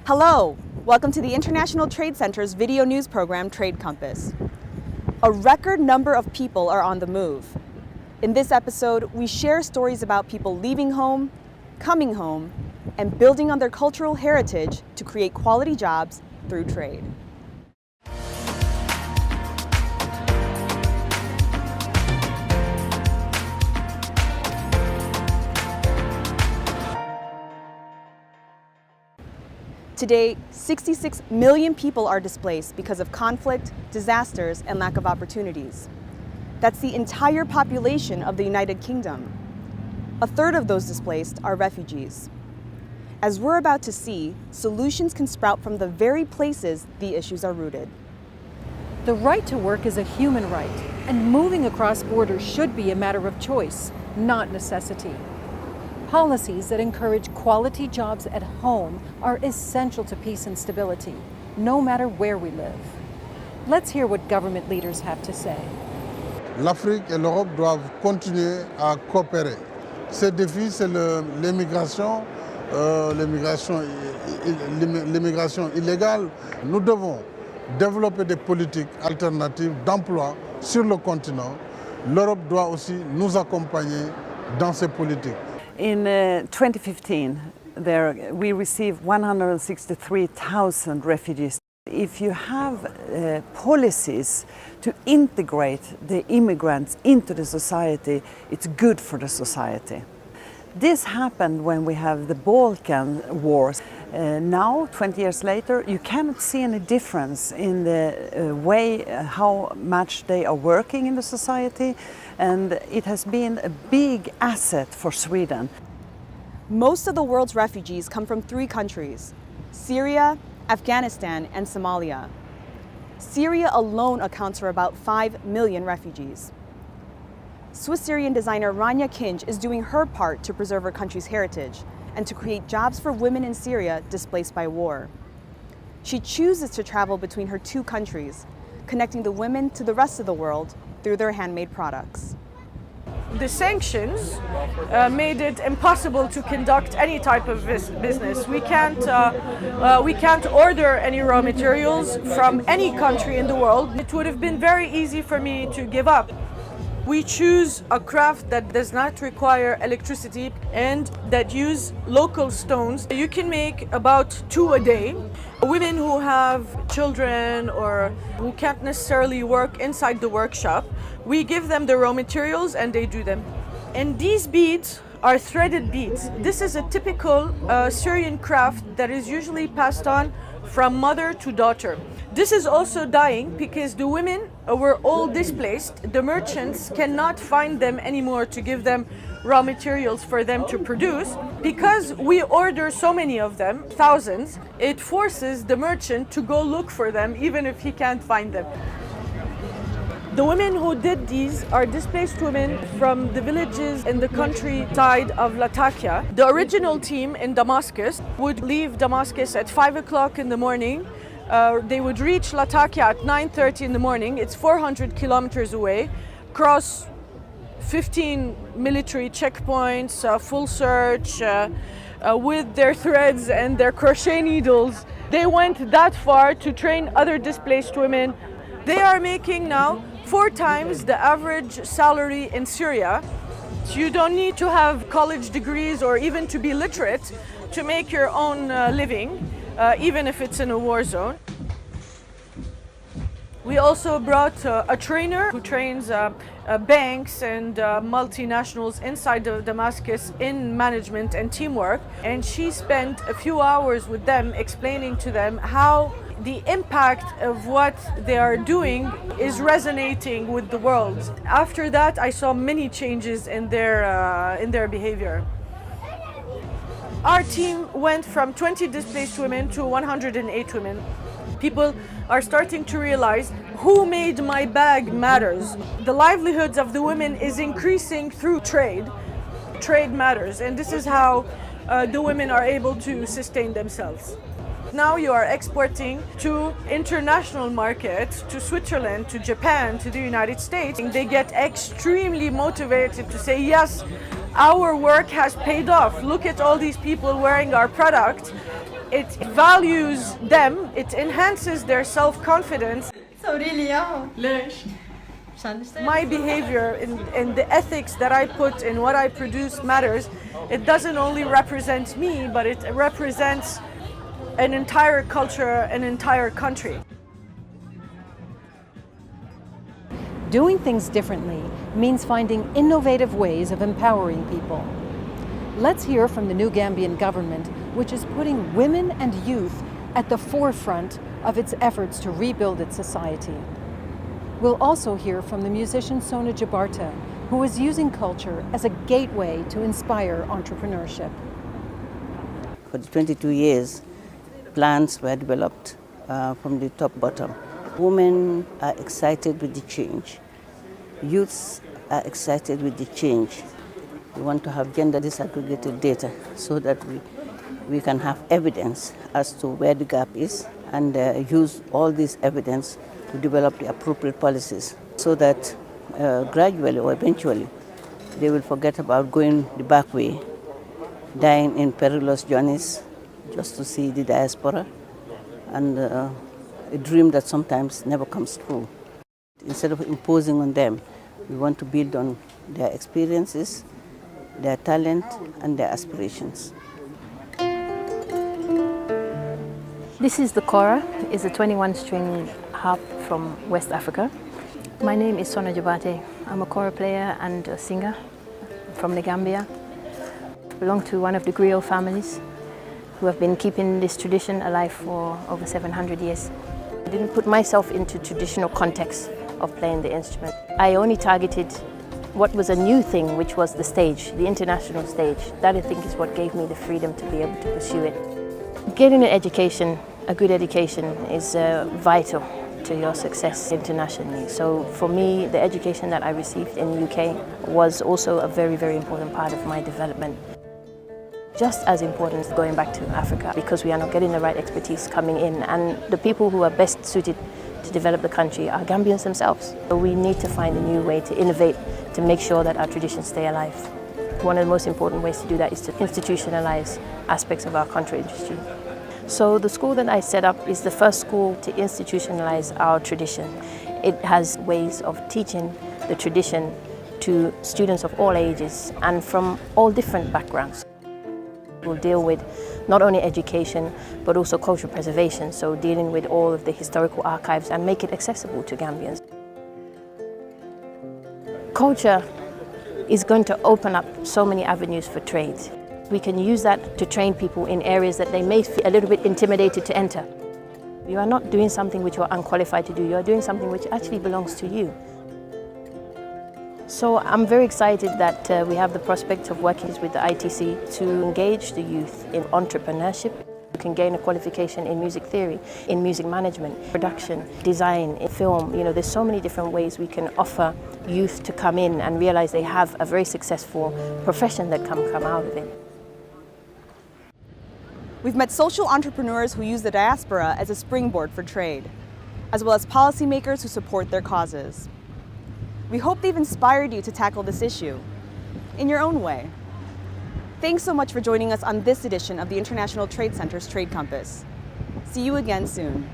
Hello, welcome to the International Trade Center's video news program, Trade Compass. A record number of people are on the move. In this episode, we share stories about people leaving home, coming home, and building on their cultural heritage to create quality jobs through trade. Today, 66 million people are displaced because of conflict, disasters, and lack of opportunities. That's the entire population of the United Kingdom. A third of those displaced are refugees. As we're about to see, solutions can sprout from the very places the issues are rooted. The right to work is a human right, and moving across borders should be a matter of choice, not necessity. Policies that encourage quality jobs at home are essential to peace and stability, no matter where we live. Let's hear what government leaders have to say. L'Afrique et l'Europe doivent continuer à coopérer. Ce défi, c'est l'immigration, l'immigration illégale. Nous devons développer des politiques alternatives d'emploi sur le continent. L'Europe doit aussi nous accompagner dans ces politiques. In 2015, we received 163,000 refugees. If you have policies to integrate the immigrants into the society, it's good for the society. This happened when we have the Balkan Wars. Now, 20 years later, you cannot see any difference in the way how much they are working in the society, and it has been a big asset for Sweden. Most of the world's refugees come from three countries: Syria, Afghanistan, and Somalia. Syria alone accounts for about 5 million refugees. Swiss-Syrian designer Rania Kinch is doing her part to preserve her country's heritage and to create jobs for women in Syria displaced by war. She chooses to travel between her two countries, connecting the women to the rest of the world through their handmade products. The sanctions made it impossible to conduct any type of business. We can't order any raw materials from any country in the world. It would have been very easy for me to give up. We choose a craft that does not require electricity and that use local stones. You can make about 2 a day. Women who have children or who can't necessarily work inside the workshop, we give them the raw materials and they do them. And these beads are threaded beads. This is a typical Syrian craft that is usually passed on from mother to daughter. This is also dying because the women were all displaced. The merchants cannot find them anymore to give them raw materials for them to produce. Because we order so many of them, thousands, it forces the merchant to go look for them even if he can't find them. The women who did these are displaced women from the villages in the countryside of Latakia. The original team in Damascus would leave Damascus at 5 o'clock in the morning. They would reach Latakia at 9:30 in the morning. It's 400 kilometers away, cross 15 military checkpoints, full search, with their threads and their crochet needles. They went that far to train other displaced women. They are making now 4 times the average salary in Syria. So you don't need to have college degrees or even to be literate to make your own living, even if it's in a war zone. We also brought a trainer who trains banks and multinationals inside of Damascus in management and teamwork. And she spent a few hours with them explaining to them how the impact of what they are doing is resonating with the world. After that, I saw many changes in their behavior. Our team went from 20 displaced women to 108 women. People are starting to realize who made my bag matters. The livelihoods of the women is increasing through trade. Trade matters, and this is how the women are able to sustain themselves. Now you are exporting to international markets, to Switzerland, to Japan, to the United States. They get extremely motivated to say, yes, our work has paid off. Look at all these people wearing our product. it values them, it enhances their self-confidence. My behavior and the ethics that I put in what I produce matters. It doesn't only represent me, but it represents an entire culture, an entire country. Doing things differently means finding innovative ways of empowering people. Let's hear from the new Gambian government, which is putting women and youth at the forefront of its efforts to rebuild its society. We'll also hear from the musician Sona Jabarta, who is using culture as a gateway to inspire entrepreneurship. For the 22 years, plans were developed from the top bottom. Women are excited with the change. Youths are excited with the change. We want to have gender disaggregated data so that we can have evidence as to where the gap is and use all this evidence to develop the appropriate policies so that gradually or eventually they will forget about going the back way, dying in perilous journeys just to see the diaspora, and a dream that sometimes never comes true. Instead of imposing on them, we want to build on their experiences, their talent, and their aspirations. This is the Kora. It's a 21-string harp from West Africa. My name is Sona Jabate. I'm a Kora player and a singer from the Gambia. I belong to one of the griot families who have been keeping this tradition alive for over 700 years. I didn't put myself into traditional context of playing the instrument. I only targeted what was a new thing, which was the stage, the international stage. That I think is what gave me the freedom to be able to pursue it. Getting an education, a good education, is vital to your success internationally. So for me, the education that I received in the UK was also a very, very important part of my development. Just as important as going back to Africa, because we are not getting the right expertise coming in, and the people who are best suited to develop the country are Gambians themselves. So we need to find a new way to innovate to make sure that our traditions stay alive. One of the most important ways to do that is to institutionalize aspects of our country industry. So the school that I set up is the first school to institutionalize our tradition. It has ways of teaching the tradition to students of all ages and from all different backgrounds. We'll deal with not only education, but also cultural preservation, so dealing with all of the historical archives and make it accessible to Gambians. Culture is going to open up so many avenues for trade. We can use that to train people in areas that they may feel a little bit intimidated to enter. You are not doing something which you are unqualified to do, you are doing something which actually belongs to you. So I'm very excited that we have the prospect of working with the ITC to engage the youth in entrepreneurship. You can gain a qualification in music theory, in music management, production, design, in film. You know, there's so many different ways we can offer youth to come in and realize they have a very successful profession that can come out of it. We've met social entrepreneurs who use the diaspora as a springboard for trade, as well as policymakers who support their causes. We hope they've inspired you to tackle this issue in your own way. Thanks so much for joining us on this edition of the International Trade Center's Trade Compass. See you again soon.